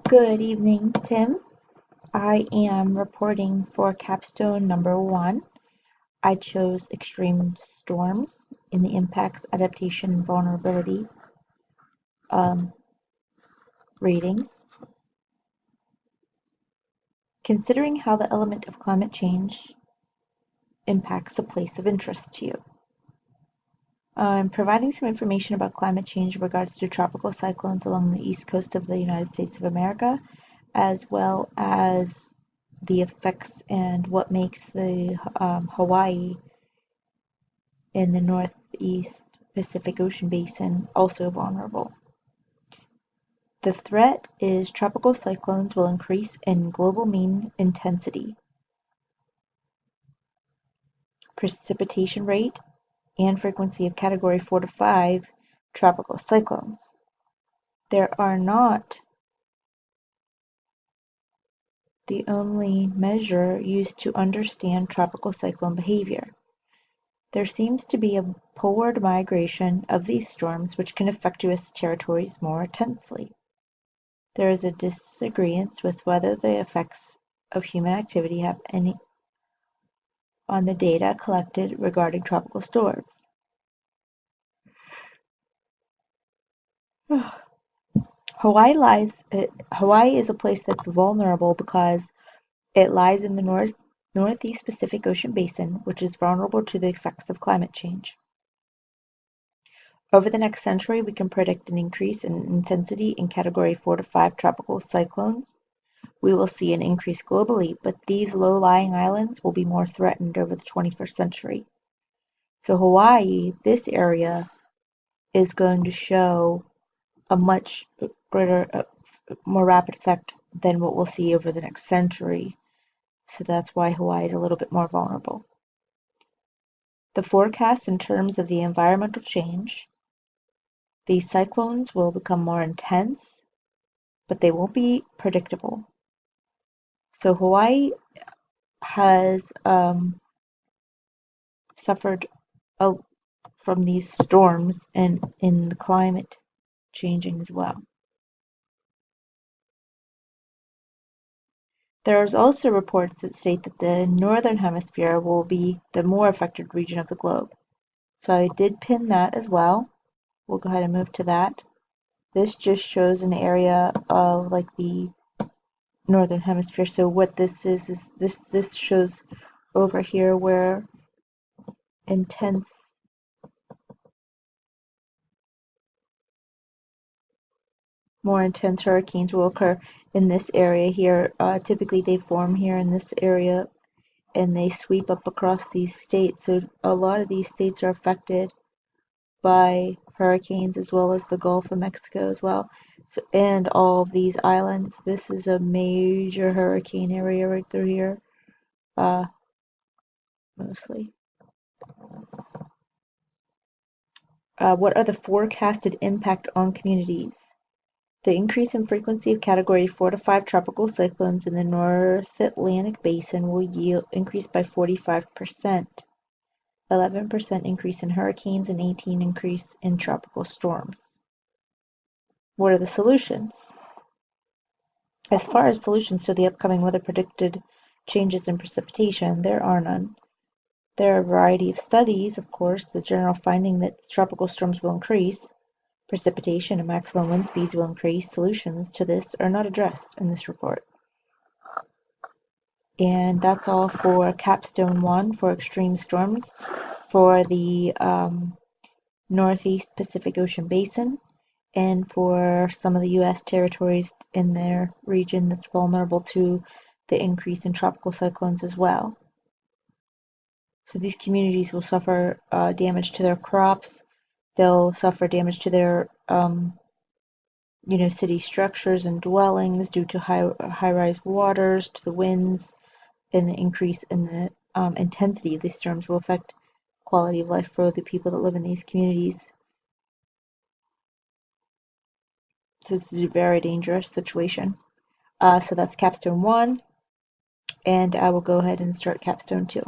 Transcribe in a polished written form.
Good evening, Tim. I am reporting for capstone number 1. I chose extreme storms in the impacts, adaptation, and vulnerability um, readings. Considering how the element of climate change impacts a place of interest to you. I'm providing some information about climate change in regards to tropical cyclones along the east coast of the United States of America, as well as the effects and what makes the Hawaii in the northeast Pacific Ocean basin also vulnerable. The threat is tropical cyclones will increase in global mean intensity, precipitation rate, and frequency of Category 4 to 5 tropical cyclones. There are not the only measure used to understand tropical cyclone behavior. There seems to be a poleward migration of these storms which can affect U.S. territories more intensely. There is a disagreement with whether the effects of human activity have any on the data collected regarding tropical storms. Hawaii is a place that's vulnerable because it lies in the northeast Pacific Ocean basin, which is vulnerable to the effects of climate change. Over the next century, we can predict an increase in intensity in Category 4 to 5 tropical cyclones. We will see an increase globally, but these low-lying islands will be more threatened over the 21st century. So Hawaii, this area, is going to show a much greater, more rapid effect than what we'll see over the next century. So that's why Hawaii is a little bit more vulnerable. The forecast in terms of the environmental change, these cyclones will become more intense, but they won't be predictable. So Hawaii has suffered from these storms and in the climate changing as well. There is also reports that state that the northern hemisphere will be the more affected region of the globe. So I did pin that as well. We'll go ahead and move to that. This just shows an area of like the northern hemisphere. So what this is this shows over here where more intense hurricanes will occur in this area here. Typically they form here in this area and they sweep up across these states. So a lot of these states are affected by hurricanes as well as the Gulf of Mexico as well. So, and all of these islands. This is a major hurricane area right through here, mostly. What are the forecasted impact on communities? The increase in frequency of Category 4 to 5 tropical cyclones in the North Atlantic Basin will increase by 45%, 11% increase in hurricanes, and 18% increase in tropical storms. What are the solutions? As far as solutions to the upcoming weather predicted changes in precipitation, there are none. There are a variety of studies, of course, the general finding that tropical storms will increase, precipitation and maximum wind speeds will increase. Solutions to this are not addressed in this report. And that's all for capstone 1 for extreme storms for the northeast Pacific Ocean basin and for some of the U.S. territories in their region that's vulnerable to the increase in tropical cyclones as well. So these communities will suffer damage to their crops. They'll suffer damage to their city structures and dwellings due to high-rise waters, to the winds, and the increase in the intensity of these storms will affect quality of life for the people that live in these communities. So it's a very dangerous situation. So that's capstone 1, and I will go ahead and start capstone 2.